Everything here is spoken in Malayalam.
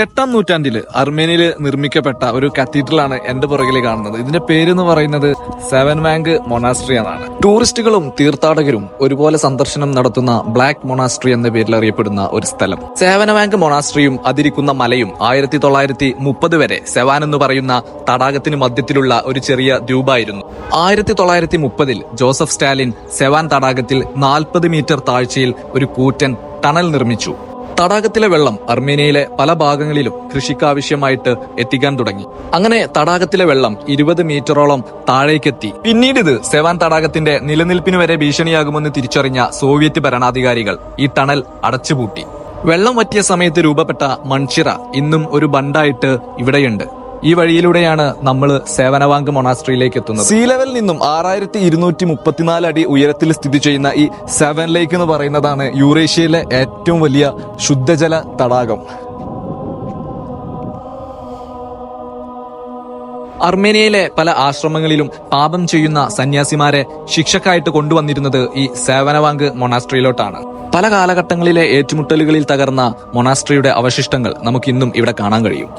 8ാം നൂറ്റാണ്ടിൽ അർമേനിയയിൽ നിർമ്മിക്കപ്പെട്ട ഒരു കത്തീഡ്രലാണ് എന്റെ പുറകിൽ കാണുന്നത്. ഇതിന്റെ പേരെന്ന് പറയുന്നത് സെവൻ വാങ്ക് മൊണാസ്ട്രി എന്നാണ്. ടൂറിസ്റ്റുകളും തീർത്ഥാടകരും ഒരുപോലെ സന്ദർശനം നടത്തുന്ന ബ്ലാക്ക് മൊണാസ്ട്രി എന്ന പേരിൽ അറിയപ്പെടുന്ന ഒരു സ്ഥലം. സെവൻ വാങ്ക് മൊണാസ്ട്രിയും അതിരിക്കുന്ന മലയും 1930 വരെ സെവാൻ എന്ന് പറയുന്ന തടാകത്തിന് മധ്യത്തിലുള്ള ഒരു ചെറിയ ദ്വീപായിരുന്നു. 1930 ജോസഫ് സ്റ്റാലിൻ സെവാൻ തടാകത്തിൽ 40 മീറ്റർ താഴ്ചയിൽ ഒരു കൂറ്റൻ ടണൽ നിർമ്മിച്ചു. തടാകത്തിലെ വെള്ളം അർമേനിയയിലെ പല ഭാഗങ്ങളിലും കൃഷിക്കാവശ്യമായിട്ട് എത്തിക്കാൻ തുടങ്ങി. അങ്ങനെ തടാകത്തിലെ വെള്ളം 20 മീറ്ററോളം താഴേക്കെത്തി. പിന്നീട് ഇത് സെവാൻ തടാകത്തിന്റെ നിലനിൽപ്പിന് വരെ ഭീഷണിയാകുമെന്ന് തിരിച്ചറിഞ്ഞ സോവിയറ്റ് ഭരണാധികാരികൾ ഈ ടണൽ അടച്ചുപൂട്ടി. വെള്ളം വറ്റിയ സമയത്ത് രൂപപ്പെട്ട മൺചിറ ഇന്നും ഒരു ബണ്ടായിട്ട് ഇവിടെയുണ്ട്. ഈ വഴിയിലൂടെയാണ് നമ്മൾ സേവനവാങ്ക് മൊണാസ്ട്രിയിലേക്ക് എത്തുന്നത്. സീ ലെവലിൽ നിന്നും 6234 അടി ഉയരത്തിൽ സ്ഥിതി ചെയ്യുന്ന ഈ സെവൻ ലേക്ക് എന്ന് പറയുന്നതാണ് യൂറേഷ്യയിലെ ഏറ്റവും വലിയ ശുദ്ധജല തടാകം. അർമേനിയയിലെ പല ആശ്രമങ്ങളിലും പാപം ചെയ്യുന്ന സന്യാസിമാരെ ശിക്ഷക്കായിട്ട് കൊണ്ടുവന്നിരുന്നത് ഈ സേവനവാങ്ക് മൊണാസ്ട്രിയിലോട്ടാണ്. പല കാലഘട്ടങ്ങളിലെ ഏറ്റുമുട്ടലുകളിൽ തകർന്ന മൊണാസ്ട്രിയുടെ അവശിഷ്ടങ്ങൾ നമുക്കിന്നും ഇവിടെ കാണാൻ കഴിയും.